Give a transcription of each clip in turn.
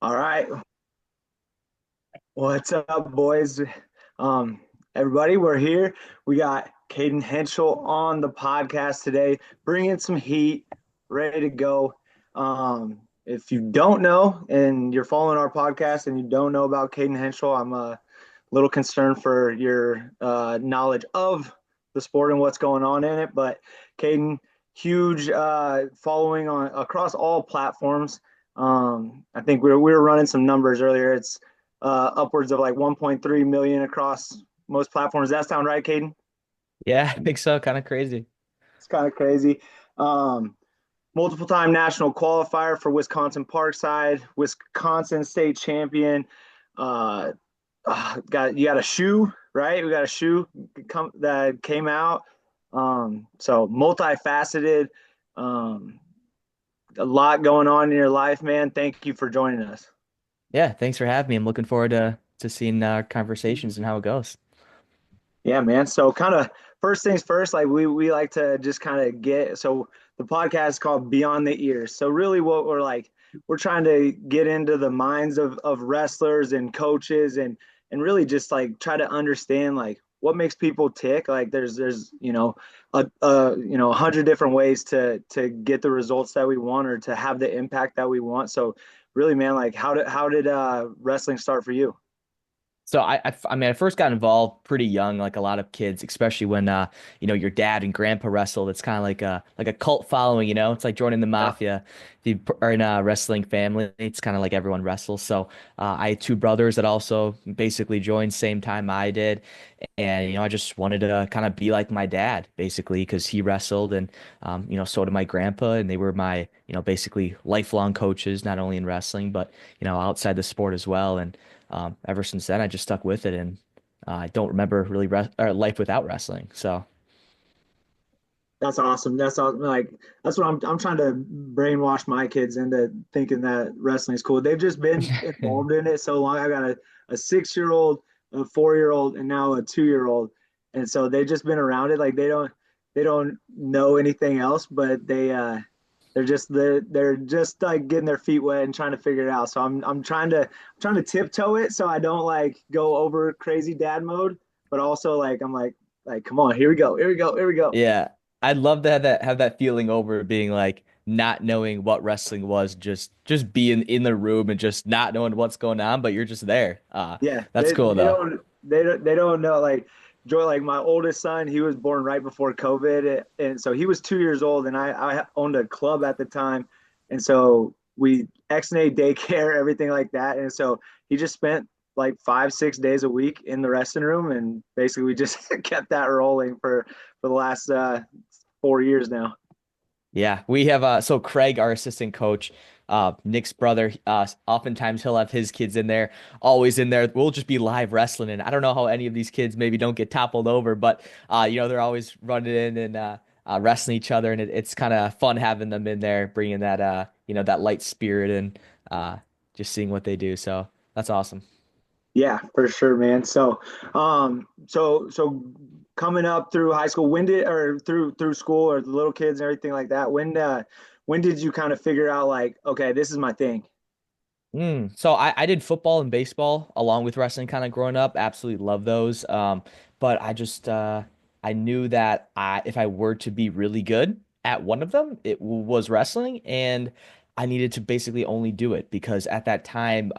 All right. What's up, boys? Um, Everybody, we're here. We got Cayden Henschel on the podcast today, bringing some heat, ready to go. If you don't know and you're following our podcast and you don't know about Cayden Henschel, I'm a little concerned for your knowledge of the sport and what's going on in it. But Cayden, huge following on across all platforms. I think we were running some numbers earlier. It's upwards of like 1.3 million across most platforms. Does that sound right, Cayden? Yeah, I think so. Kind of crazy. It's kind of crazy. Um, Multiple time national qualifier for Wisconsin Parkside, Wisconsin state champion. Uh, got you got a shoe, right? We got a shoe that came out. So multifaceted, um, a lot going on in your life, man. Thank you for joining us. Yeah, thanks for having me. I'm looking forward to seeing conversations and how it goes. Yeah, man. So kind of first things first, like we like to just kind of get so the podcast is called Beyond the Ears. So really what we're trying to get into the minds of wrestlers and coaches and really just like try to understand like what makes people tick. Like there's a hundred different ways to get the results that we want or to have the impact that we want. So really, man, like how did wrestling start for you? So I mean, I first got involved pretty young, like a lot of kids, especially when your dad and grandpa wrestled. It's kind of like a cult following, It's like joining the Yeah. mafia. If you are in a wrestling family, it's kind of like everyone wrestles. So I had two brothers that also basically joined same time I did, and I just wanted to kind of be like my dad, basically, because he wrestled, and so did my grandpa, and they were my basically lifelong coaches, not only in wrestling but outside the sport as well, and. Ever since then, I just stuck with it, and I don't remember really life without wrestling. So That's awesome. That's awesome. Like that's what I'm trying to brainwash my kids into thinking that wrestling is cool. They've just been involved in it so long. I got a 6 year old, a 4 year old, and now a 2 year old. And so they've just been around it. Like they don't know anything else, but they're just like getting their feet wet and trying to figure it out. So I'm trying to tiptoe it so I don't like go over crazy dad mode, but also like come on, here we go, here we go, here we go. yeah, I'd love to have that feeling over being like not knowing what wrestling was, just being in the room and just not knowing what's going on, but you're just there. Yeah, That's cool though. they don't know like Joy, like my oldest son, he was born right before COVID, and so he was 2 years old, and I owned a club at the time, and so we ex-nay daycare, everything like that, and so he just spent like 5 6 days a week in the resting room, and basically we just kept that rolling for the last 4 years now. Yeah, we have so Craig, our assistant coach, Nick's brother, oftentimes he'll have his kids in there, always in there. We'll just be live wrestling, and I don't know how any of these kids maybe don't get toppled over, but they're always running in and wrestling each other, and it's kind of fun having them in there, bringing that that light spirit and just seeing what they do. So that's awesome. Yeah, for sure, man. So coming up through high school, when did or through school or the little kids and everything like that, when did you kind of figure out like, okay, this is my thing? So I did football and baseball along with wrestling kind of growing up. Absolutely love those. But I knew that if I were to be really good at one of them, it was wrestling, and I needed to basically only do it because at that time,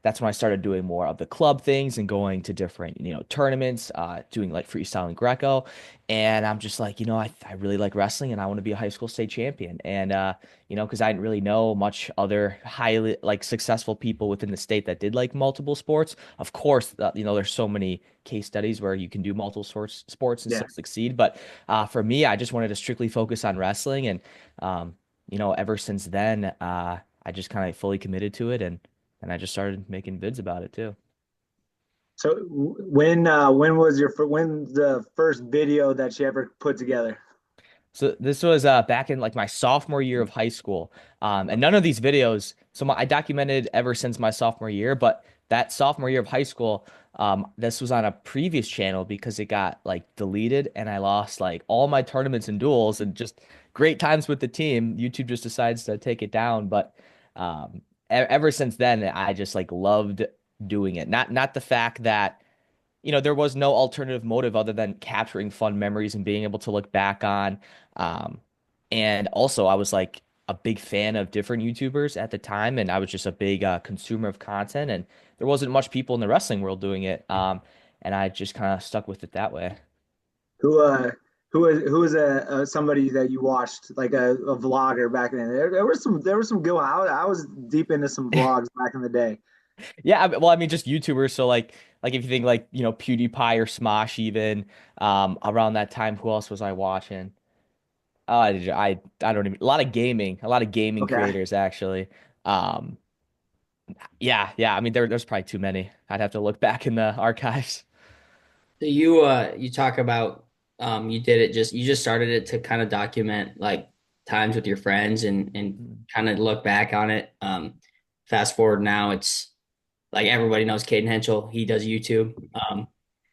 that's when I started doing more of the club things and going to different, tournaments, doing like freestyle and Greco. And I'm just like, I really like wrestling and I want to be a high school state champion. And because I didn't really know much other highly like successful people within the state that did like multiple sports. Of course, there's so many case studies where you can do multiple sports and Yeah. still succeed. But for me, I just wanted to strictly focus on wrestling, and ever since then, I just kind of fully committed to it, and I just started making vids about it too. So when was when the first video that you ever put together? So this was back in like my sophomore year of high school. And none of these videos, I documented ever since my sophomore year, but that sophomore year of high school, this was on a previous channel because it got like deleted and I lost like all my tournaments and duels and just great times with the team. YouTube just decides to take it down. But ever since then, I just like loved doing it. Not the fact that, there was no alternative motive other than capturing fun memories and being able to look back on. Um, and also, I was like a big fan of different YouTubers at the time, and I was just a big consumer of content, and there wasn't much people in the wrestling world doing it. And I just kind of stuck with it that way. Who who was somebody that you watched like a vlogger back then? There were some good. I was deep into some vlogs back in the day. Yeah, well, I mean, just YouTubers. So like if you think like PewDiePie or Smosh, even around that time, who else was I watching? I don't even a lot of gaming Okay. creators actually. Um, yeah. I mean, there's probably too many. I'd have to look back in the archives. So you talk about you just started it to kind of document like times with your friends and Mm. kind of look back on it. Fast forward now, it's like everybody knows Cayden Henschel. He does YouTube.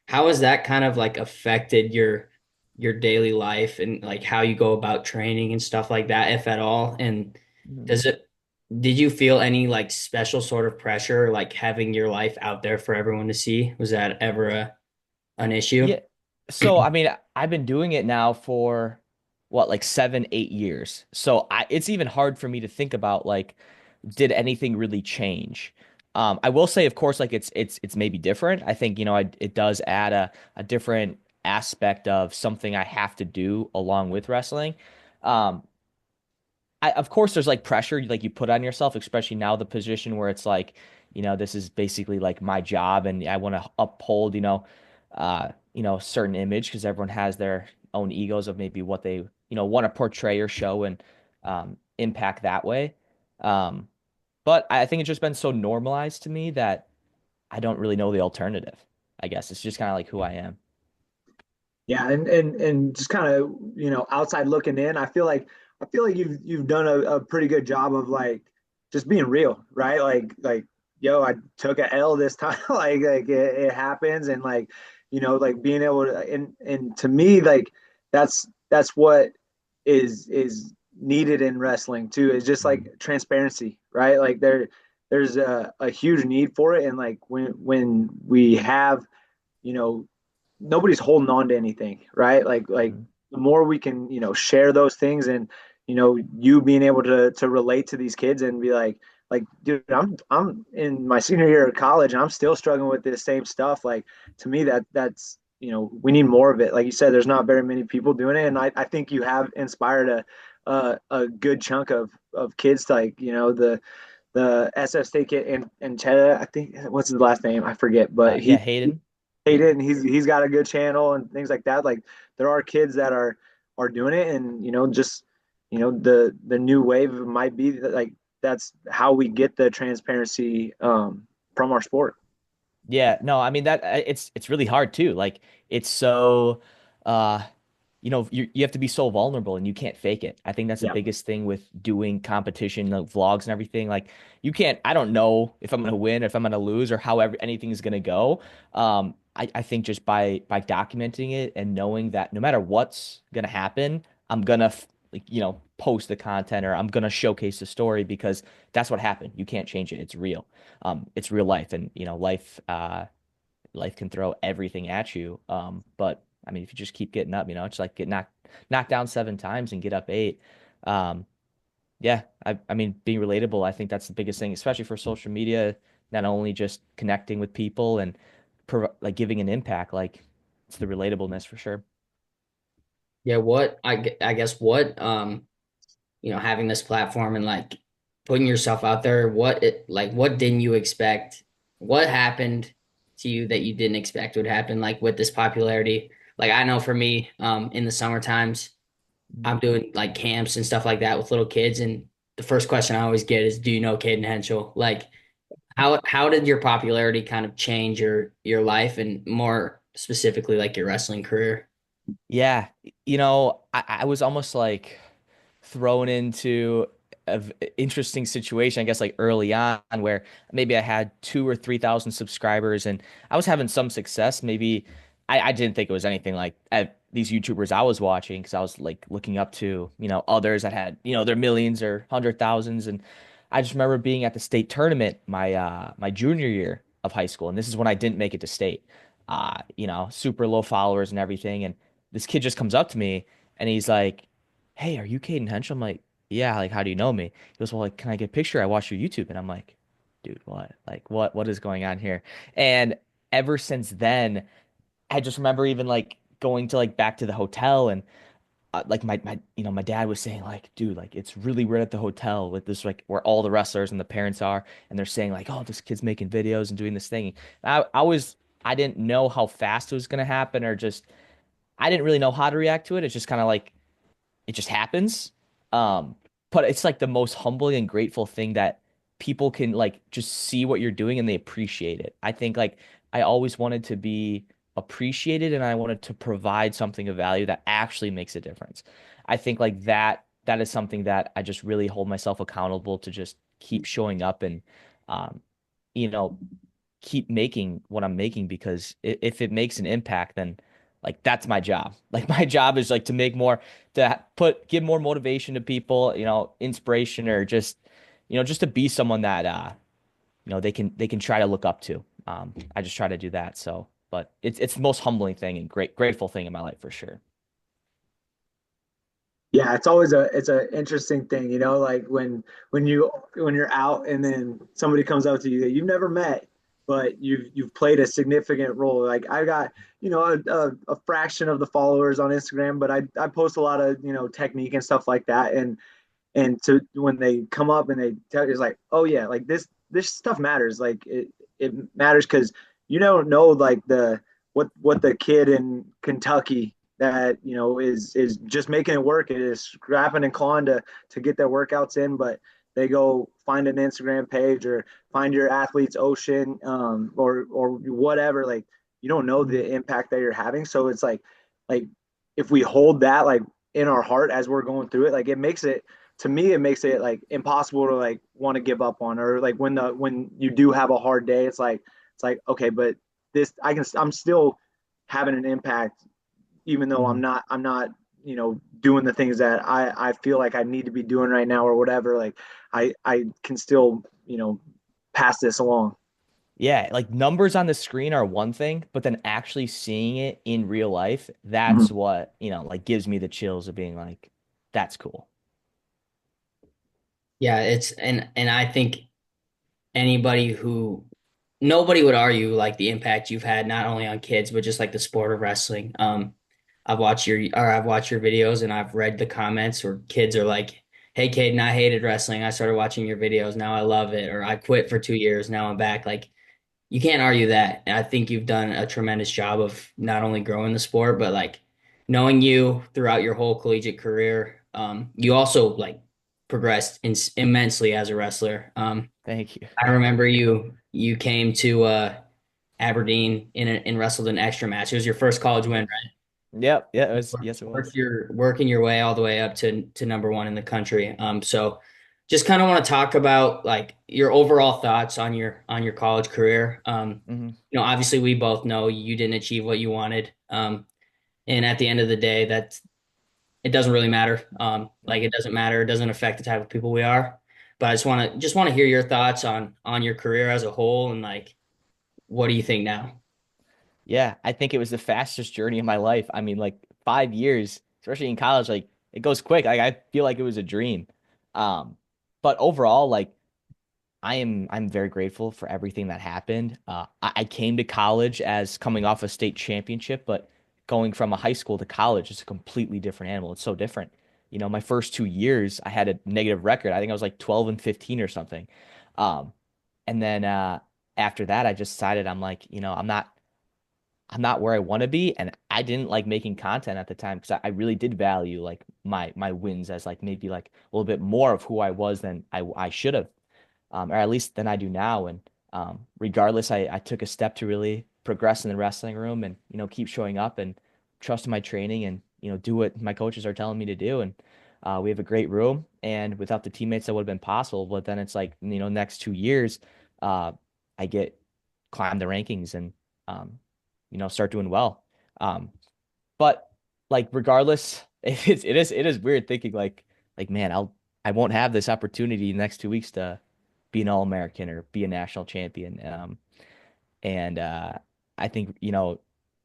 How has that kind of like affected your daily life and like how you go about training and stuff like that, if at all? And Mm. does it did you feel any like special sort of pressure, like having your life out there for everyone to see? Was that ever an issue? Yeah. So, I mean, I've been doing it now for what, like 7, 8 years. So it's even hard for me to think about like, did anything really change? I will say, of course, like it's maybe different. I think, it does add a different aspect of something I have to do along with wrestling. Um, of course there's like pressure like you put on yourself, especially now the position where it's like, this is basically like my job and I want to uphold, certain image because everyone has their own egos of maybe what they, want to portray or show and impact that way. Um, but I think it's just been so normalized to me that I don't really know the alternative. I guess it's just kind of like who I am. Yeah, and just kind of outside looking in, I feel like you've done a pretty good job of like just being real, right? Like yo, I took a L this time, it happens, and like being able to and to me like that's what is needed in wrestling too. Is just like Mm. transparency, right? Like there's a huge need for it, and like when we have you know nobody's holding on to anything, right? Like Mm. the more we can, share those things and you being able to relate to these kids and be like dude, I'm in my senior year of college and I'm still struggling with this same stuff. Like to me that's we need more of it. Like you said, there's not very many people doing it, and I think you have inspired a good chunk of kids to like the SST kid and Cheta, I think what's his last name? I forget, but Yeah, Hayden. Yeah. Cayden, he's got a good channel and things like that. Like there are kids that are doing it, and just the new wave might be that, like that's how we get the transparency from our sport. Yeah, no, I mean that it's really hard too. Like it's so uh you have to be so vulnerable and you can't fake it. I think that's the Yeah, biggest thing with doing competition, like vlogs and everything. Like you can't, I don't know if I'm gonna win, if I'm gonna lose, or how anything is gonna go. I think just by documenting it and knowing that no matter what's gonna happen, I'm gonna like, post the content or I'm gonna showcase the story because that's what happened. You can't change it. It's real. It's real life, and life can throw everything at you. But I mean, if you just keep getting up, it's like get knocked down 7 times and get up eight. Um, yeah, I mean, being relatable, I think that's the biggest thing, especially for social media. Not only just connecting with people and like giving an impact, like it's the relatableness for sure. Yeah, I guess what having this platform and like putting yourself out there, what didn't you expect? What happened to you that you didn't expect would happen like with this popularity? Like I know for me, in the summer times, I'm doing like camps and stuff like that with little kids, and the first question I always get is, "Do you know Cayden Henschel?" Like, how did your popularity kind of change your life and more specifically like your wrestling career? Yeah, I was almost like thrown into an interesting situation, I guess, like early on, where maybe I had 2 or 3 thousand subscribers and I was having some success. Maybe I didn't think it was anything like these YouTubers I was watching because I was like looking up to, others that had, their millions or 100,000s. And I just remember being at the state tournament my junior year of high school, and this is when I didn't make it to state. Super low followers and everything, and this kid just comes up to me and he's like, "Hey, are you Cayden Henschel?" I'm like, "Yeah." Like, how do you know me? He goes, "Well, like, can I get a picture? I watch your YouTube." And I'm like, "Dude, what? Like, what is going on here?" And ever since then, I just remember even like going to like back to the hotel and like my dad was saying like, dude, like it's really weird at the hotel with this like where all the wrestlers and the parents are, and they're saying like, oh, this kid's making videos and doing this thing. I didn't know how fast it was gonna happen, or just I didn't really know how to react to it. It's just kind of like it just happens. Um, but it's like the most humbling and grateful thing that people can like just see what you're doing and they appreciate it. I think like I always wanted to be appreciated and I wanted to provide something of value that actually makes a difference. I think like that is something that I just really hold myself accountable to just keep showing up and um, you know, keep making what I'm making because if it makes an impact, then like that's my job. Like my job is like to make more, to give more motivation to people, inspiration or just, just to be someone that they can try to look up to. I just try to do that. So, but it's the most humbling thing and grateful thing in my life for sure. Yeah, it's always a interesting thing, like when you're out and then somebody comes up to you that you've never met, but you've played a significant role. Like I got, a fraction of the followers on Instagram, but I post a lot of, technique and stuff like that. And to when they come up and they tell you, it's like, oh yeah, like this stuff matters. Like it matters because you don't know like what the kid in Kentucky that is just making it work, is scrapping and clawing to get their workouts in, but they go find an Instagram page or find your athlete's ocean, or whatever. Like you don't know the impact that you're having, so it's like if we hold that like in our heart as we're going through it, like it makes it, to me it makes it like impossible to like want to give up on, or like when you do have a hard day, it's like okay, but I'm still having an impact even though Mhm. I'm not doing the things that I feel like I need to be doing right now or whatever. Like I can still pass this along. Yeah, like numbers on the screen are one thing, but then actually seeing it in real life, that's Mhm. what, like gives me the chills of being like, that's cool. Yeah, it's and I think anybody who nobody would argue like the impact you've had not only on kids but just like the sport of wrestling. I've watched your videos and I've read the comments where kids are like, "Hey, Caden, I hated wrestling. I started watching your videos. Now I love it." Or I quit for 2 years. Now I'm back. Like you can't argue that. And I think you've done a tremendous job of not only growing the sport, but like knowing you throughout your whole collegiate career. You also like progressed immensely as a wrestler. Thank you. I remember you came to Aberdeen in wrestled an extra match. It was your first college win, right? Yep, yeah, yes, it was. Working your way all the way up to number one in the country. So just kind of want to talk about like your overall thoughts on your college career. Hmm. Obviously we both know you didn't achieve what you wanted. And at the end of the day, that it doesn't really matter. Like it doesn't matter. It doesn't affect the type of people we are. But I just want to hear your thoughts on your career as a whole and like what do you think now? Yeah, I think it was the fastest journey of my life. I mean, like 5 years, especially in college, like it goes quick. Like I feel like it was a dream. Um, but overall, like I'm very grateful for everything that happened. I came to college as coming off a state championship, but going from a high school to college is a completely different animal. It's so different. My first 2 years, I had a negative record. I think I was like 12 and 15 or something. Um, and then after that, I just decided I'm like, I'm not where I want to be, and I didn't like making content at the time because I really did value like my wins as like maybe like a little bit more of who I was than I should have, or at least than I do now. And regardless, I took a step to really progress in the wrestling room and keep showing up and trust in my training and do what my coaches are telling me to do. And we have a great room, and without the teammates, that would have been possible. But then it's like next 2 years, uh, I get climb the rankings and um, start doing well. Um, but like regardless, it is weird thinking like man, I won't have this opportunity in the next 2 weeks to be an All-American or be a national champion. And I think, no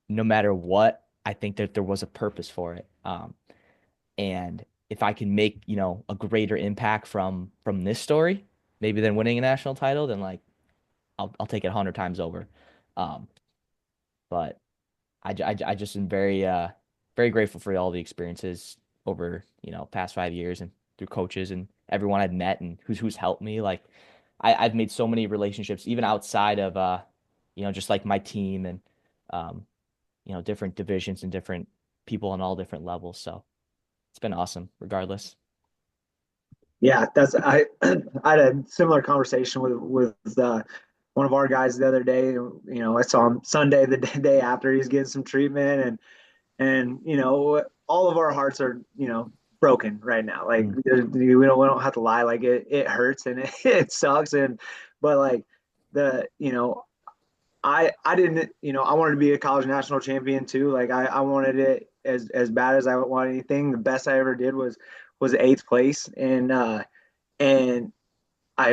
matter what, I think that there was a purpose for it. And if I can make, a greater impact from this story, maybe than winning a national title, then like I'll take it 100 times over. Um, but I just am very grateful for all the experiences over, past 5 years and through coaches and everyone I've met and who's helped me. Like I've made so many relationships even outside of just like my team and um, different divisions and different people on all different levels. So it's been awesome regardless. Yeah, that's I had a similar conversation with one of our guys the other day. I saw him Sunday, the day after he's getting some treatment, and all of our hearts are broken right now. Like Mm. we don't have to lie. Like it hurts and it sucks, and but like the I didn't I wanted to be a college national champion too. Like I wanted it as bad as I would want anything. The best I ever did was eighth place, and I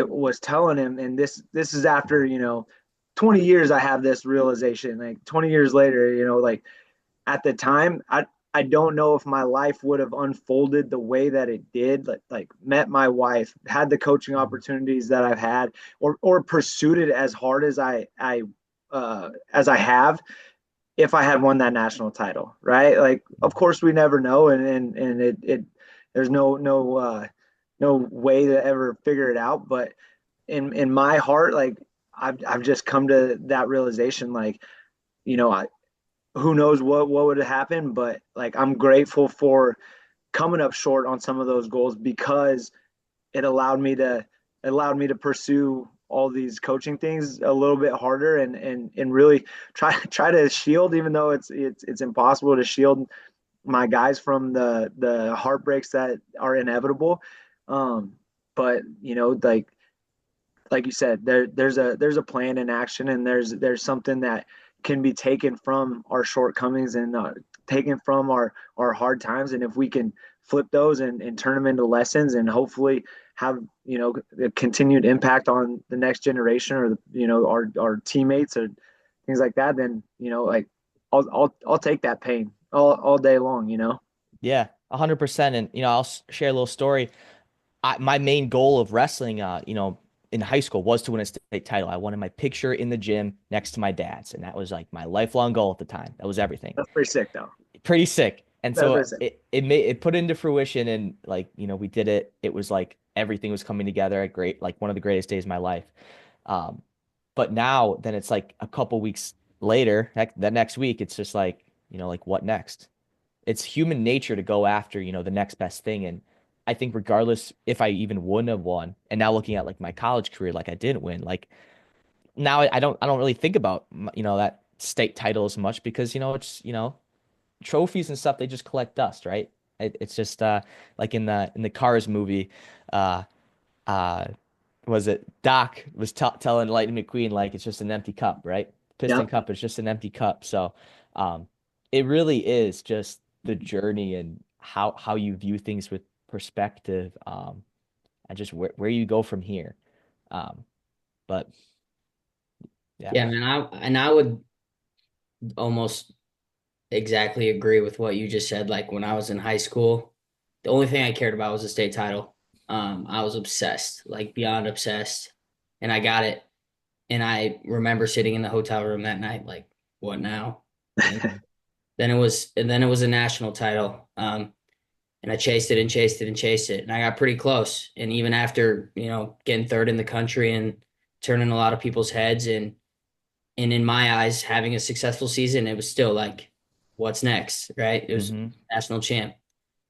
was telling him, and this is after 20 years I have this realization. Like 20 years later, like at the time I don't know if my life would have unfolded the way that it did, like met my wife, had the coaching opportunities that I've had, or pursued it as hard as I have, if I had won that national title, right? Like, of course, we never know, and it there's no way to ever figure it out. But in my heart, like I've just come to that realization, like I who knows what would have happened, but like I'm grateful for coming up short on some of those goals because it allowed me to pursue all these coaching things a little bit harder and really try to shield, even though it's impossible to shield my guys from the heartbreaks that are inevitable. um but like you said, there's a plan in action, and there's something that can be taken from our shortcomings and taken from our hard times, and if we can flip those and turn them into lessons and hopefully have a continued impact on the next generation or our teammates or things like that, then like I'll take that pain all day long. Yeah, 100%. And I'll share a little story. My main goal of wrestling, in high school was to win a state title. I wanted my picture in the gym next to my dad's, and that was like my lifelong goal at the time. That was everything. That's pretty sick though. Pretty sick. And That's so pretty sick. it put into fruition, and like, we did it. It was like everything was coming together at great, like one of the greatest days of my life. Um, but now then it's like a couple weeks later, that next week, it's just like, like what next? It's human nature to go after, the next best thing. And I think regardless if I even wouldn't have won, and now looking at like my college career, like I didn't win, like now I don't really think about, that state title as much because, it's, trophies and stuff, they just collect dust, right? It's just like in the Cars movie, uh uh was it Doc was t telling Lightning McQueen like it's just an empty cup, right? Piston Yep. cup is just an empty cup. So um it really is just the journey and how you view things with perspective, and just where you go from here. Um but yeah. Yeah, man, I would almost exactly agree with what you just said. Like when I was in high school, the only thing I cared about was the state title. I was obsessed, like beyond obsessed, and I got it. And I remember sitting in the hotel room that night, like, what now? And then it was a national title. And I chased it and chased it and chased it, and I got pretty close. And even after, getting third in the country and turning a lot of people's heads, and in my eyes, having a successful season, it was still like, what's next, right? It was Hmm. national champ.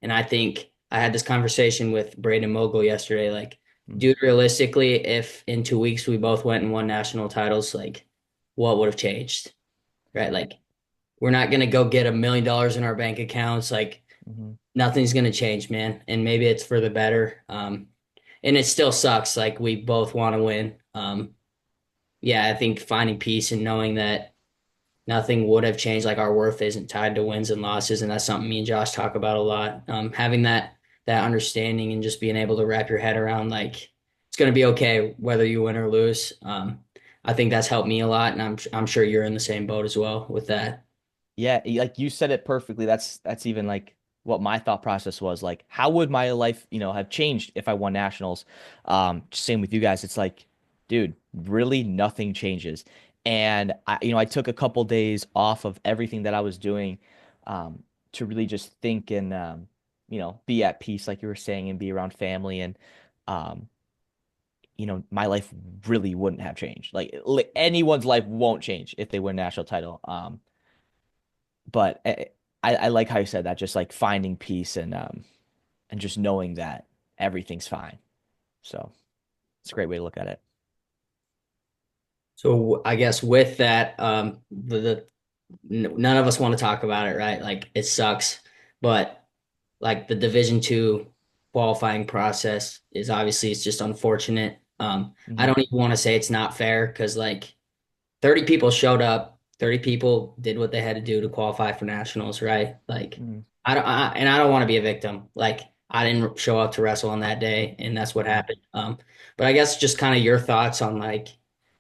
And I think I had this conversation with Braden Mogul yesterday. Like, Hmm. dude, realistically, if in 2 weeks we both went and won national titles, like, what would have changed, right? Like, we're not gonna go get $1 million in our bank accounts. Like, Hmm. nothing's gonna change, man. And maybe it's for the better. And it still sucks. Like, we both want to win. Yeah, I think finding peace and knowing that nothing would have changed. Like our worth isn't tied to wins and losses, and that's something me and Josh talk about a lot. Having that understanding and just being able to wrap your head around like it's going to be okay whether you win or lose. I think that's helped me a lot, and I'm sure you're in the same boat as well with that. Yeah, like you said it perfectly. That's even like what my thought process was. Like, how would my life, have changed if I won nationals? Same with you guys. It's like, dude, really nothing changes. And I took a couple days off of everything that I was doing, to really just think and be at peace, like you were saying, and be around family. And um, my life really wouldn't have changed. Like anyone's life won't change if they win a national title. But I like how you said that, just like finding peace and just knowing that everything's fine. So it's a great way to look at it. So I guess with that, none of us want to talk about it, right? Like it sucks, but like the Division 2 qualifying process is obviously it's just unfortunate. I Hmm. don't even want to say it's not fair because like 30 people showed up, 30 people did what they had to do to qualify for nationals, right? Like Hmm. and I don't want to be a victim. Like I didn't show up to wrestle on that day and that's what Hmm. happened. But I guess just kind of your thoughts on like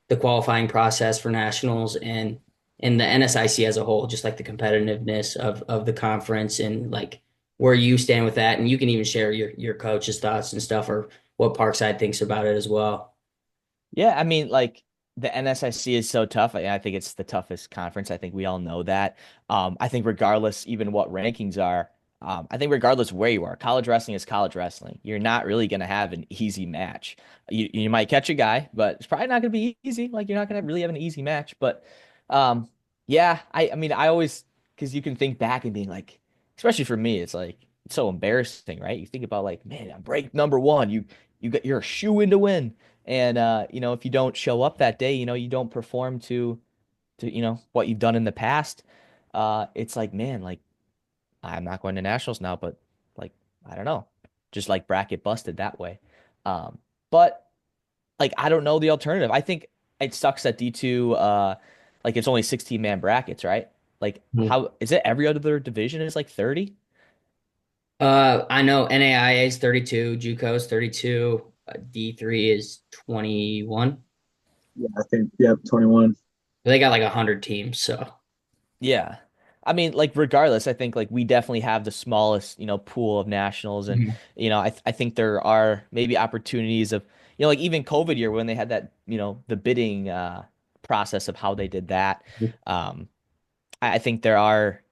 the qualifying process for nationals and the NSIC as a whole, just like the competitiveness of the conference and like where you stand with that. And you can even share your coach's thoughts and stuff or what Parkside thinks about it as well. Yeah, I mean, like the NSIC is so tough. I think it's the toughest conference. I think we all know that. I think regardless, even what rankings are, I think regardless where you are, college wrestling is college wrestling. You're not really going to have an easy match. You might catch a guy, but it's probably not going to be easy. Like you're not going to really have an easy match. But yeah, I mean, I always because you can think back and being like, especially for me, it's like it's so embarrassing, right? You think about like, man, I'm break number one. You're a shoe in to win. And if you don't show up that day, you don't perform to what you've done in the past. It's like, man, like I'm not going to nationals now, but like I don't know, just like bracket busted that way. But like I don't know the alternative. I think it sucks that D2 like it's only 16 man brackets, right? Like how is it every other division is like 30? I know NAIA is 32, JUCO is 32, D3 is 21. Yeah, I think, yep, 21. They got like 100 teams, so. Yeah. I mean, like regardless, I think like we definitely have the smallest, pool of nationals and Mhm. I think there are maybe opportunities of, like even COVID year when they had that, the bidding process of how they did that. Um I think there are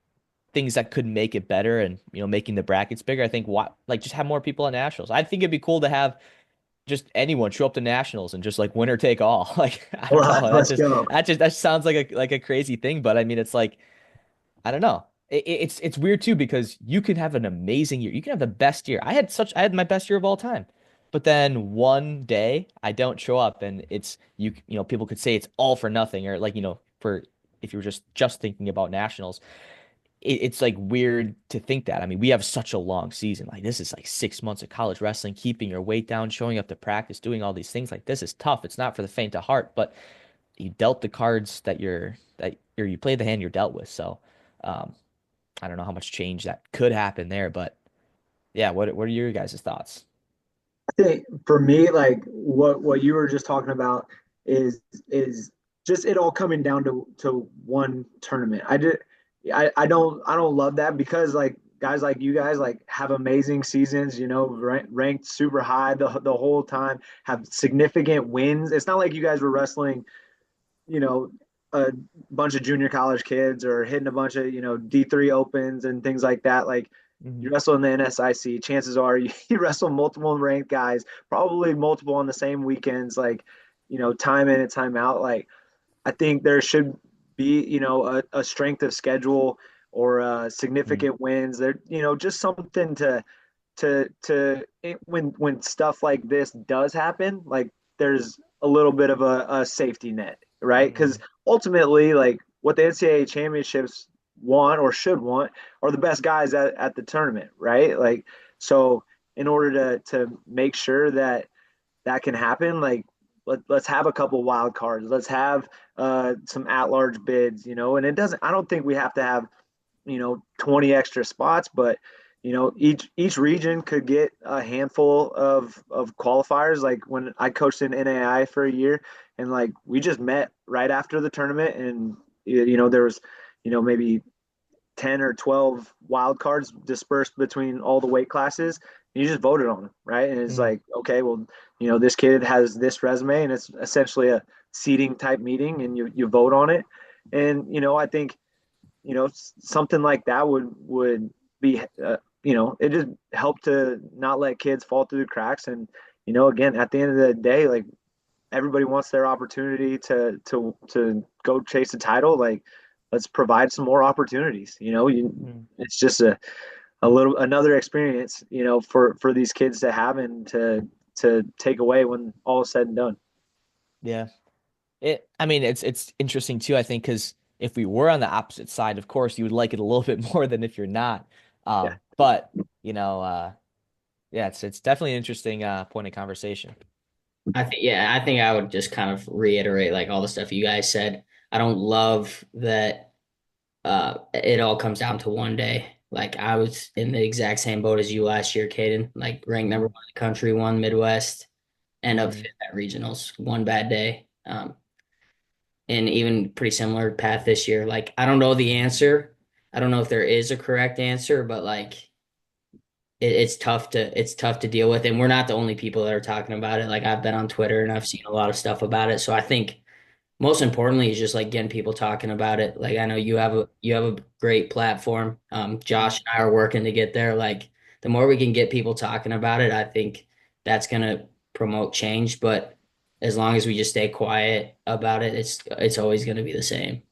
things that could make it better and, making the brackets bigger. I think what like just have more people at nationals. I think it'd be cool to have just anyone show up to nationals and just like winner take all. Like I All don't right, know. let's go. That sounds like a crazy thing, but I mean it's like I don't know. It's weird too because you can have an amazing year. You can have the best year. I had my best year of all time. But then one day I don't show up and it's people could say it's all for nothing or like for if you were just thinking about nationals. It's like weird to think that. I mean, we have such a long season. Like this is like 6 months of college wrestling, keeping your weight down, showing up to practice, doing all these things. Like this is tough. It's not for the faint of heart, but you dealt the cards or you played the hand you're dealt with. So um I don't know how much change that could happen there, but yeah, what are your guys' thoughts? I think for me, like what you were just talking about is just it all coming down to one tournament. I don't love that because like guys like you guys like have amazing seasons, ranked super high the whole time, have significant wins. It's not like you guys were wrestling, you know, a bunch of junior college kids or hitting a bunch of, D3 opens and things like that. Like Hmm. you wrestle in the NSIC, chances are you wrestle multiple ranked guys, probably multiple on the same weekends, like, time in and time out. Like I think there should be, a strength of schedule or significant wins there, just something when stuff like this does happen, like there's a little bit of a safety net, right? Because Hmm. ultimately, like what the NCAA championships want or should want are the best guys at the tournament, right? Like so, in order to make sure that that can happen, like let's have a couple wild cards, let's have some at large bids, and it doesn't. I don't think we have to have 20 extra spots, but each region could get a handful of qualifiers. Like when I coached in NAI for a year, and like we just met right after the tournament, and there was maybe 10 or 12 wild cards dispersed between all the weight classes. You just voted on them, right? And it's Mm, like, okay, well, this kid has this resume, and it's essentially a seating type meeting, and you vote on it. And I think something like that would be it just help to not let kids fall through the cracks. And again, at the end of the day, like everybody wants their opportunity to go chase a title. Like, let's provide some more opportunities. mm. It's just a little another experience, for these kids to have and to take away when all is said and done. Yeah. I mean, it's interesting too, I think, because if we were on the opposite side, of course, you would like it a little bit more than if you're not. Yeah. But you know, yeah, it's definitely an interesting point of conversation. I think I would just kind of reiterate like all the stuff you guys said. I don't love that it all comes down to one day. Like I was in the exact same boat as you last year, Cayden. Like ranked number one in the country, won Midwest, end up Hmm. fifth at regionals, one bad day. And even pretty similar path this year. Like I don't know the answer. I don't know if there is a correct answer, but like it's tough to deal with. And we're not the only people that are talking about it. Like I've been on Twitter and I've seen a lot of stuff about it. So I think most importantly is just like getting people talking about it. Like I know you have a great platform. Josh and I are working to get there. Like the more we can get people talking about it, I think that's gonna promote change. But as long as we just stay quiet about it, it's always gonna be the same.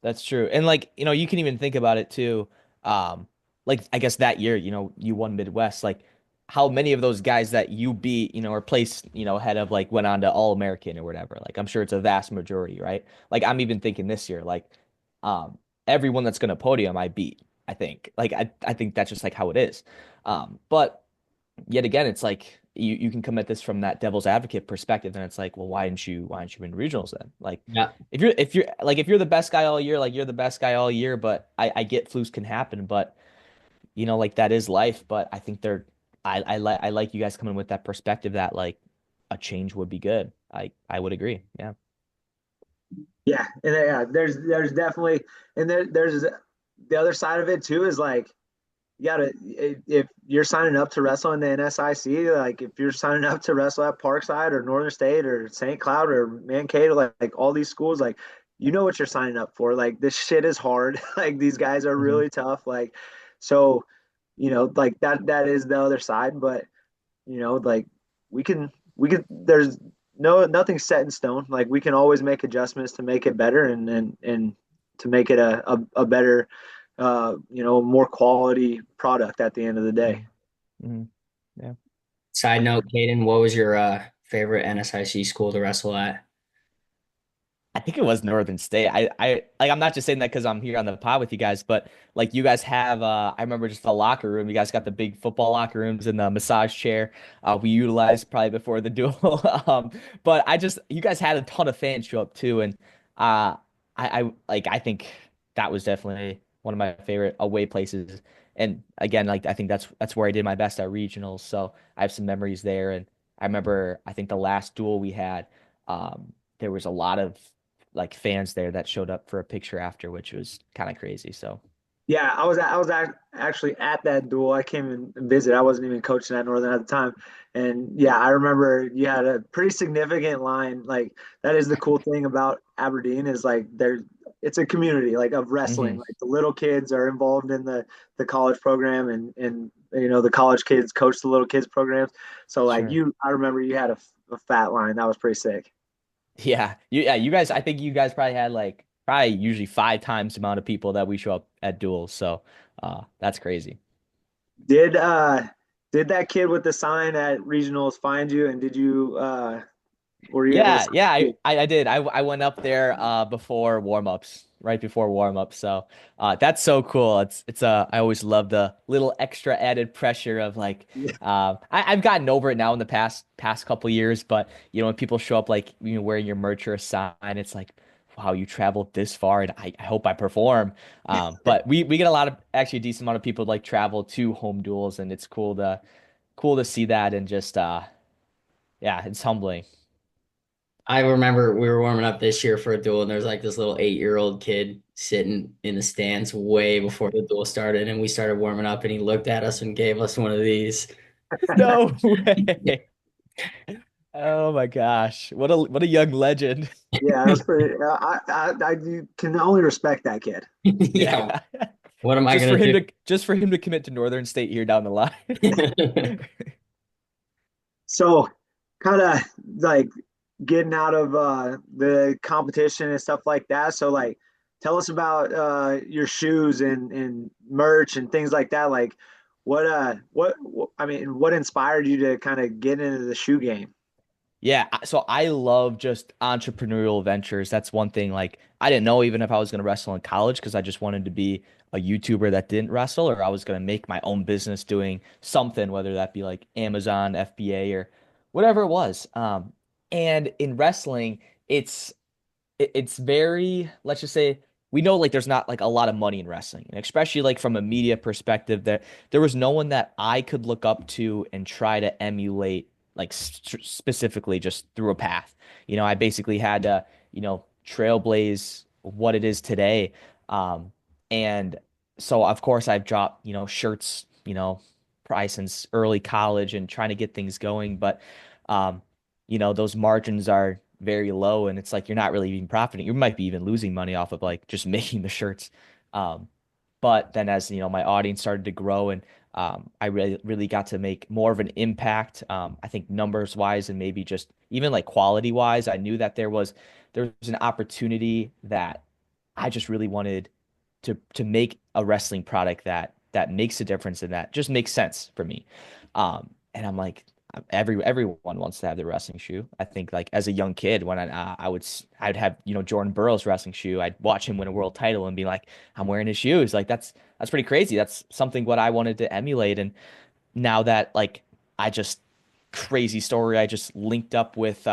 That's true. And like, you can even think about it too. Um, like I guess that year, you won Midwest. Like how many of those guys that you beat, or placed, ahead of like went on to All-American or whatever. Like I'm sure it's a vast majority, right? Like I'm even thinking this year, like um everyone that's gonna podium I beat, I think. Like I think that's just like how it is. But yet again, it's like you can come at this from that devil's advocate perspective, and it's like, well, why didn't you win regionals then? Like Yeah. if you're the best guy all year, like you're the best guy all year, but I get flukes can happen, but like that is life. But I think I like you guys coming with that perspective that like a change would be good. I would agree. Yeah. Yeah, and yeah, there's definitely, and there's the other side of it too, is like you gotta, if you're signing up to wrestle in the NSIC, like if you're signing up to wrestle at Parkside or Northern State or St. Cloud or Mankato, like all these schools, like what you're signing up for. Like this shit is hard. Like these guys are Hmm. really tough. Like so, like that is the other side. But like we can there's nothing set in stone. Like we can always make adjustments to make it better, and to make it a better more quality product at the end of the day. Hmm. Hmm. Yeah. Side note, Caden, what was your favorite NSIC school to wrestle at? I think it was Northern State. I like I'm not just saying that because I'm here on the pod with you guys, but like you guys have I remember just the locker room. You guys got the big football locker rooms and the massage chair. We utilized probably before the duel. But you guys had a ton of fans show up too, and I think that was definitely one of my favorite away places. And again, like I think that's where I did my best at regionals. So I have some memories there. And I remember I think the last duel we had, there was a lot of like fans there that showed up for a picture after, which was kind of crazy. So Yeah, actually at that duel. I came and visit. I wasn't even coaching at Northern at the time, and yeah, I remember you had a pretty significant line. Like that is the cool thing about Aberdeen, is like it's a community like of wrestling. hmm. Like the little kids are involved in the college program, and the college kids coach the little kids programs. So like Sure. I remember you had a fat line that was pretty sick. Yeah, you guys, I think you guys probably had like probably usually 5 times the amount of people that we show up at duels. So that's crazy. Did uh did that kid with the sign at regionals find you, and did you were you able to Yeah, sign yeah, I, too? I I did. I went up there before warm-ups, right before warm-up. So that's so cool. It's I always love the little extra added pressure of like I've gotten over it now in the past couple years, but when people show up like wearing your merch or a sign, it's like wow, you traveled this far, and I hope I perform. But we get a lot of actually a decent amount of people like travel to home duels, and it's cool to see that, and just yeah, it's humbling. I remember we were warming up this year for a duel, and there's like this little 8-year-old kid sitting in the stands way before the duel started, and we started warming up, and he looked at us and gave us one of these. No way. Oh my gosh. What a young legend. Yeah, that's pretty. I can only respect that kid. Yeah, Yeah. what am I gonna do? Just for him to commit to Northern State here down the line. So, kind of like getting out of the competition and stuff like that. So, like, tell us about your shoes and merch and things like that. Like, what I mean, what inspired you to kind of get into the shoe game? Yeah, so I love just entrepreneurial ventures. That's one thing. Like, I didn't know even if I was going to wrestle in college because I just wanted to be a YouTuber that didn't wrestle, or I was going to make my own business doing something, whether that be like Amazon, FBA, or whatever it was. And in wrestling, it's it's very, let's just say, we know like there's not like a lot of money in wrestling, and especially like from a media perspective, that there was no one that I could look up to and try to emulate like specifically just through a path. I basically had to, trailblaze what it is today. And so of course I've dropped, shirts, probably since early college and trying to get things going, but um, those margins are very low, and it's like you're not really even profiting. You might be even losing money off of like just making the shirts. Um, but then as my audience started to grow, and I really got to make more of an impact. I think numbers wise and maybe just even like quality wise, I knew that there was an opportunity that I just really wanted to make a wrestling product that makes a difference and that just makes sense for me. And I'm like, everyone wants to have their wrestling shoe. I think like as a young kid, when I'd have Jordan Burroughs wrestling shoe, I'd watch him win a world title and be like, I'm wearing his shoes. Like that's pretty crazy. That's something what I wanted to emulate. And now that like I just crazy story, I just linked up with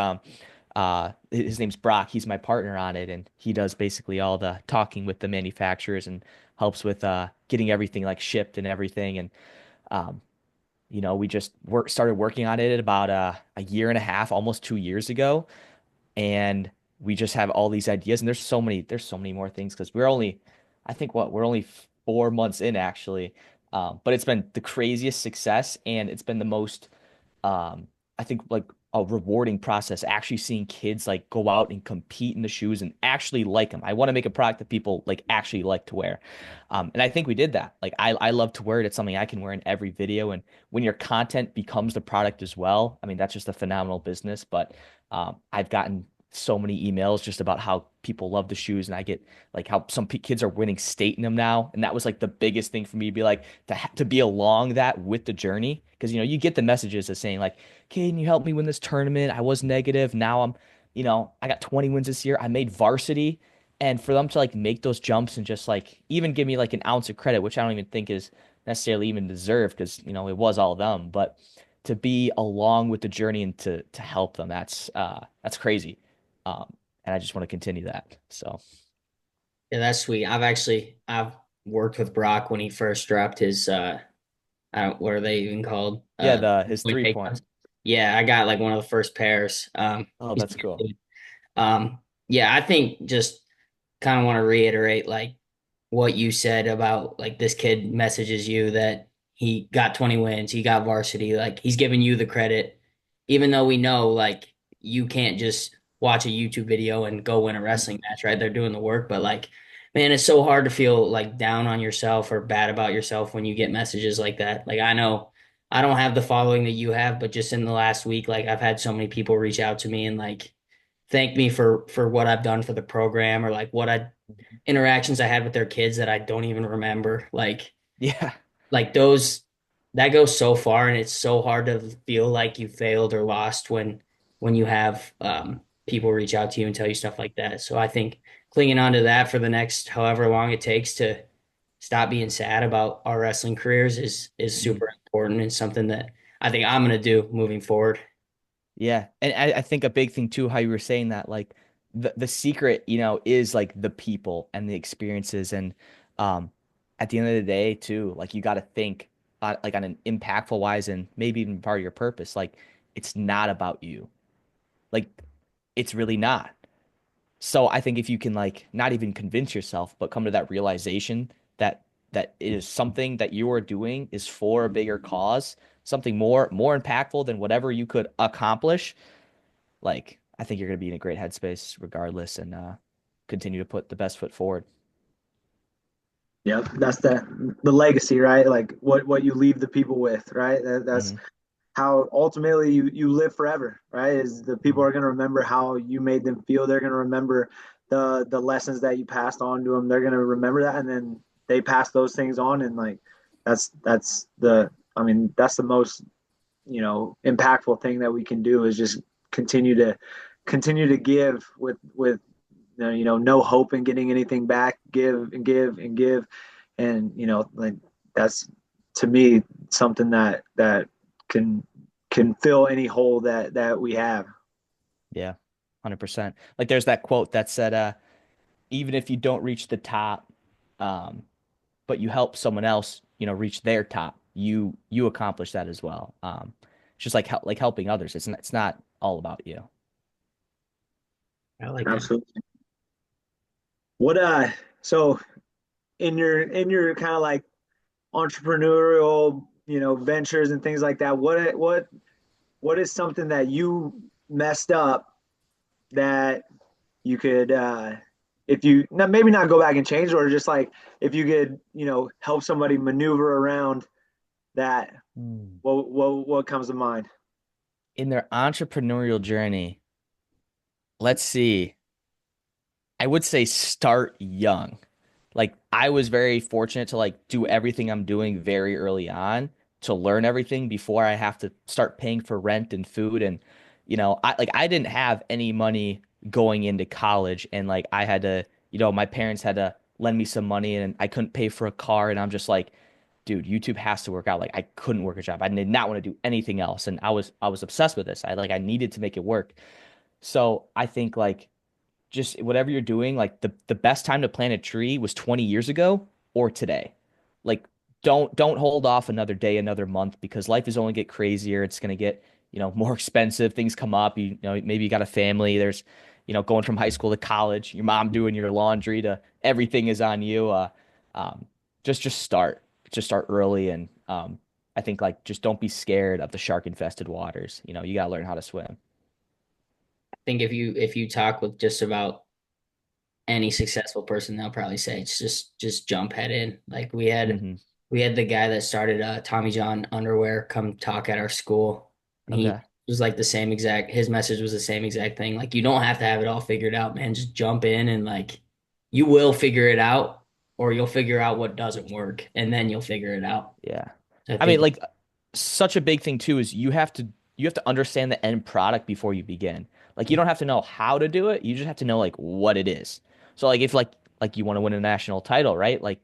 his name's Brock. He's my partner on it, and he does basically all the talking with the manufacturers and helps with getting everything like shipped and everything. And um, we just started working on it about a year and a half, almost 2 years ago, and we just have all these ideas. And there's so many more things because I think we're only 4 months in actually, but it's been the craziest success, and it's been the most I think like a rewarding process actually seeing kids like go out and compete in the shoes and actually like them. I want to make a product that people like actually like to wear. And I think we did that. Like I love to wear it. It's something I can wear in every video. And when your content becomes the product as well, I mean, that's just a phenomenal business. But I've gotten so many emails just about how people love the shoes, and I get like how some kids are winning state in them now, and that was like the biggest thing for me to be like to be along that with the journey, because you get the messages of saying like, "Can you help me win this tournament? I was negative, now I got 20 wins this year. I made varsity." And for them to like make those jumps and just like even give me like an ounce of credit, which I don't even think is necessarily even deserved, because it was all them, but to be along with the journey and to help them, that's crazy. And I just want to continue that. So Yeah, that's sweet. I've worked with Brock when he first dropped his I don't what are they even called? yeah, the his Like 3 point. yeah, I got like one of the first pairs. Oh, He's that's cool. yeah, I think just kind of want to reiterate like what you said about like this kid messages you that he got 20 wins, he got varsity, like he's giving you the credit, even though we know like you can't just watch a YouTube video and go win a wrestling match, right? They're doing the work, but like, man, it's so hard to feel like down on yourself or bad about yourself when you get messages like that. Like, I know I don't have the following that you have, but just in the last week, like I've had so many people reach out to me and like thank me for what I've done for the program, or like what I interactions I had with their kids that I don't even remember. Yeah. Like those that goes so far, and it's so hard to feel like you failed or lost when you have people reach out to you and tell you stuff like that. So I think clinging on to that for the next however long it takes to stop being sad about our wrestling careers is Mhm. super important and something that I think I'm gonna do moving forward. Yeah. And I think a big thing too, how you were saying that, like the secret, is like the people and the experiences. And um, at the end of the day, too, like you got to think like on an impactful wise and maybe even part of your purpose. Like it's not about you. Like it's really not. So I think if you can like not even convince yourself, but come to that realization that that it is something that you are doing is for a bigger cause, something more impactful than whatever you could accomplish, like I think you're going to be in a great headspace regardless and continue to put the best foot forward. Yep, that's the legacy, right? Like what you leave the people with, right? That's Hmm. how ultimately you live forever, right? Is the people Hmm. are going to remember how you made them feel. They're going to remember the lessons that you passed on to them. They're going to remember that, and then they pass those things on, and like that's the I mean that's the most impactful thing that we can do is just continue to continue to give with no hope in getting anything back, give and give and give, and like that's to me something that can can fill any hole that we have. Yeah, 100%. Like there's that quote that said, even if you don't reach the top, um, but you help someone else, reach their top, you accomplish that as well. It's just like helping others. It's not all about you. I like that. Absolutely. What so in your kind of like entrepreneurial ventures and things like that, what is something that you messed up that you could if you not, maybe not go back and change, or just like if you could help somebody maneuver around that, Mm. what comes to mind? In their entrepreneurial journey, let's see. I would say start young. Like I was very fortunate to like do everything I'm doing very early on to learn everything before I have to start paying for rent and food. And I didn't have any money going into college, and like I had to, my parents had to lend me some money and I couldn't pay for a car, and I'm just like, dude, YouTube has to work out. Like I couldn't work a job. I did not want to do anything else, and I was obsessed with this. I needed to make it work. So I think like just whatever you're doing, like the best time to plant a tree was 20 years ago or today. Like don't hold off another day, another month, because life is only get crazier. It's gonna get, more expensive. Things come up. Maybe you got a family. There's, going from high school to college, your mom doing your laundry to everything is on you. Um, just start. Just start early and I think like just don't be scared of the shark infested waters. You gotta learn how to swim. I think if you talk with just about any successful person, they'll probably say it's just jump head in. Like Hmm. we had the guy that started Tommy John underwear come talk at our school. And he Okay. was like the same exact his message was the same exact thing. Like you don't have to have it all figured out, man. Just jump in and like you will figure it out, or you'll figure out what doesn't work and then you'll figure it out. Yeah. So I I mean, think like such a big thing too is you have to understand the end product before you begin. Like you don't have to know how to do it. You just have to know like what it is. So like if like you want to win a national title, right? Like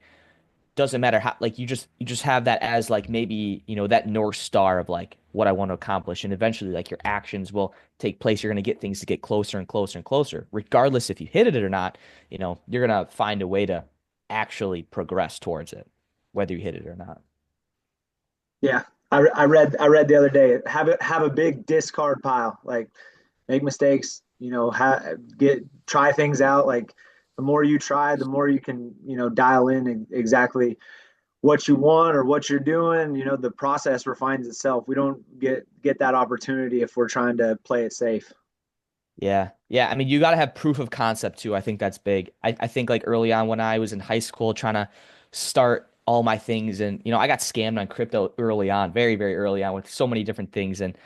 doesn't matter how like you just have that as like maybe, that North Star of like what I want to accomplish. And eventually like your actions will take place. You're gonna get things to get closer and closer and closer. Regardless if you hit it or not, you're gonna find a way to actually progress towards it, whether you hit it or not. Yeah, I read the other day, have a big discard pile, like make mistakes, get try things out. Like the more you try, the more you can dial in exactly what you want or what you're doing. The process refines itself. We don't get that opportunity if we're trying to play it safe. Yeah. Yeah. I mean, you got to have proof of concept too. I think that's big. I think like early on when I was in high school trying to start all my things, and, I got scammed on crypto early on, very, very early on with so many different things. And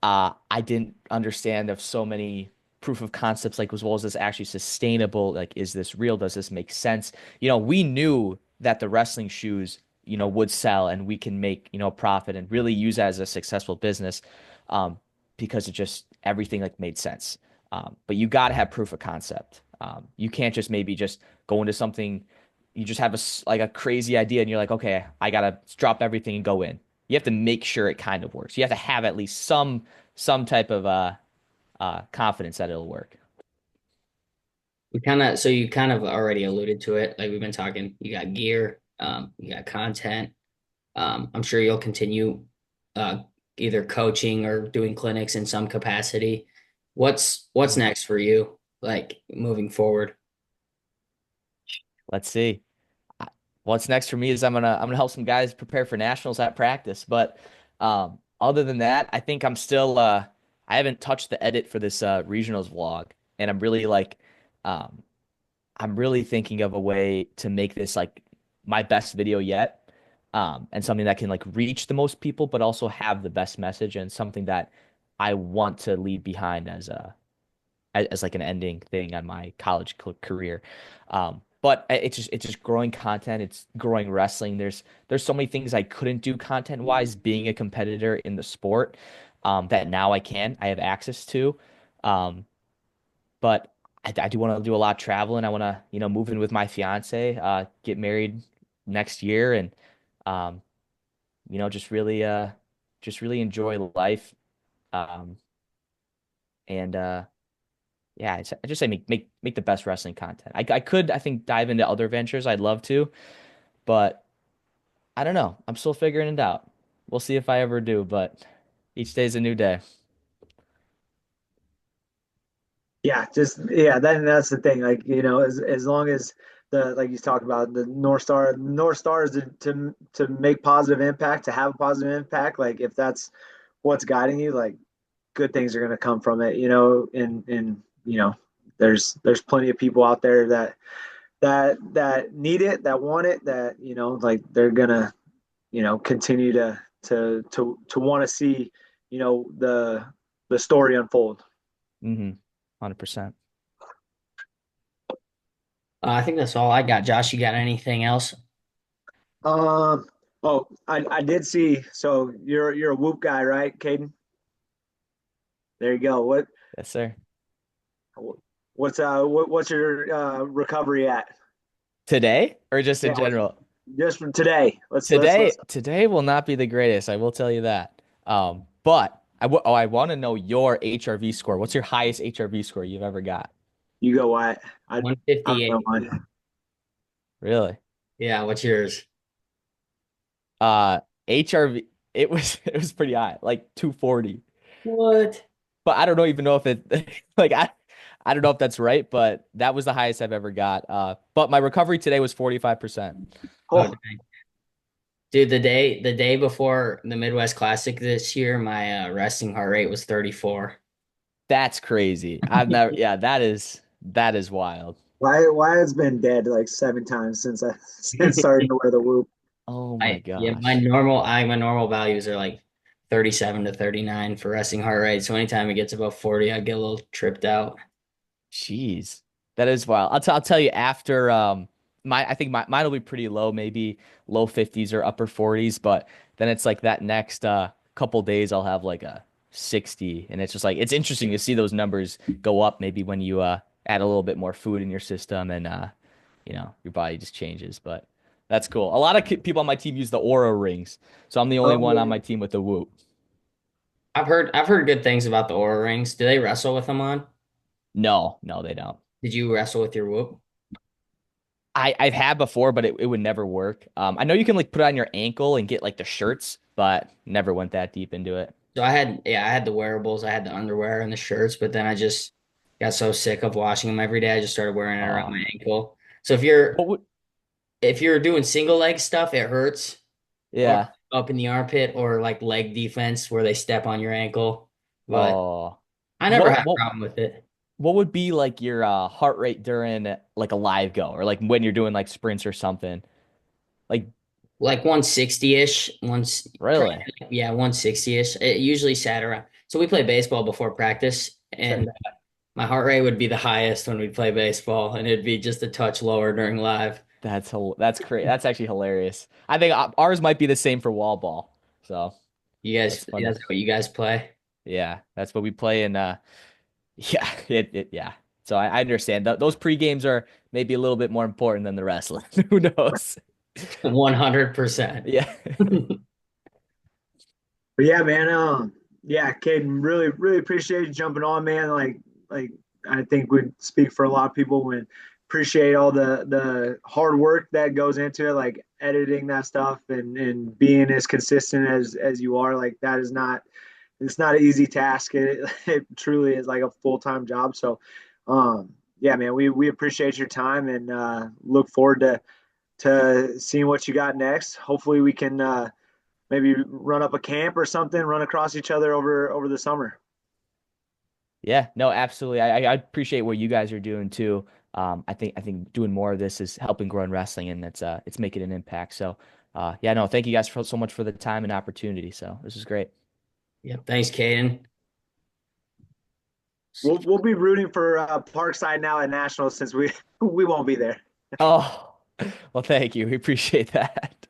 I didn't understand of so many proof of concepts, like as well as this actually sustainable. Like, is this real? Does this make sense? We knew that the wrestling shoes, would sell and we can make, a profit and really use that as a successful business, um, because it just everything like made sense. But you got to have proof of concept. You can't just maybe just go into something. You just have like a crazy idea and you're like, okay, I gotta drop everything and go in. You have to make sure it kind of works. You have to have at least some type of confidence that it'll work. So you kind of already alluded to it. Like we've been talking, you got gear, you got content. I'm sure you'll continue uh, either coaching or doing clinics in some capacity. What's Mhm. next for you, like moving forward? Let's see. I- What's next for me is I'm gonna help some guys prepare for nationals at practice. But other than that, I think I'm still I haven't touched the edit for this regionals vlog, and um, I'm really thinking of a way to make this like my best video yet, and something that can like reach the most people, but also have the best message and something that I want to leave behind as like an ending thing on my college career. But it's just growing content. It's growing wrestling. There's so many things I couldn't do content wise being a competitor in the sport, that now I can. I have access to. Um, but I do want to do a lot of traveling. I want to, move in with my fiance, get married next year, and um, just really enjoy life. Um, and Yeah, I just say make the best wrestling content. I could, I think, dive into other ventures. I'd love to, but I don't know. I'm still figuring it out. We'll see if I ever do, but each day's a new day. Yeah, just yeah, that's the thing. Like, as long as the like you talked about the North Star is to make positive impact, to have a positive impact. Like if that's what's guiding you, like good things are gonna come from it, and there's plenty of people out there that need it, that want it, that like they're gonna, continue to want to see, the story unfold. 100%. I think that's all I got. Josh, you got anything else? Um, oh, I did see. So you're a Whoop guy, right, Cayden? There you go. Yes, sir. What's your recovery at? Today or just in Yeah, general? just from today. Let's. Today will not be the greatest. I will tell you that. But I want to know your HRV score. What's your highest HRV score you've ever got? You go, Wyatt. I don't know 158. mine. Really? Yeah, what's yours? Uh, HRV, it was pretty high, like 240. What? But I don't know even know if it like I don't know if that's right, but that was the highest I've ever got. But my recovery today was 45%. Oh, Oh, dang. Dude, the day before the Midwest Classic this year, my resting heart rate was 34. That's crazy. I've never, yeah, that is wild. Wyatt's been dead like 7 times since I since starting to wear the Whoop. Oh my I yeah, gosh. my normal values are like 37 to 39 for resting heart rate. So anytime it gets above 40, I get a little tripped out. Jeez. That is wild. I'll tell you after I think mine will be pretty low, maybe low 50s or upper 40s, but then it's like that next couple days I'll have like a 60, and it's just like it's interesting to see those numbers go up maybe when you add a little bit more food in your system, and your body just changes, but that's cool. A lot of people on my team use the Aura rings, so I'm the only one on Oh, my team with the Whoop. I've heard good things about the Aura rings. Do they wrestle with them on? No, no, they don't. Did you wrestle with your whoop? I've had before, but it would never work. I know you can like put it on your ankle and get like the shirts, but never went that deep into it. So I had the wearables, I had the underwear and the shirts, but then I just got so sick of washing them every day, I just started wearing it around Uh, my ankle. So what would, if you're doing single leg stuff, it hurts, or yeah. up in the armpit, or like leg defense where they step on your ankle. But Oh, I never had what a what problem with it. what would be like your heart rate during like a live go or like when you're doing like sprints or something? Like Like 160-ish, once probably, really? yeah, 160-ish. It usually sat around. So we play baseball before practice, Sure. and my heart rate would be the highest when we play baseball, and it'd be just a touch lower during live. That's crazy. That's actually hilarious. I think ours might be the same for wall ball. So that's funny. That's what you guys play. Yeah, that's what we play in. Yeah, yeah. So I understand those pre games are maybe a little bit more important than the wrestling. Who knows? 100%. Yeah. but yeah, man. Yeah, Caden, really appreciate you jumping on, man. Like I think would speak for a lot of people when appreciate all the hard work that goes into it, like editing that stuff and being as consistent as you are. Like that is not it's not an easy task. It truly is like a full-time job. So yeah, man, we appreciate your time and look forward to seeing what you got next. Hopefully we can maybe run up a camp or something, run across each other over the summer. Yeah, no, absolutely. I appreciate what you guys are doing too. I think doing more of this is helping grow in wrestling, and it's making an impact. So, yeah, no, thank you guys so much for the time and opportunity. So this is great. Yeah, thanks, Cayden. We'll be rooting for Parkside now at Nationals since we we won't be there. Oh, well, thank you. We appreciate that.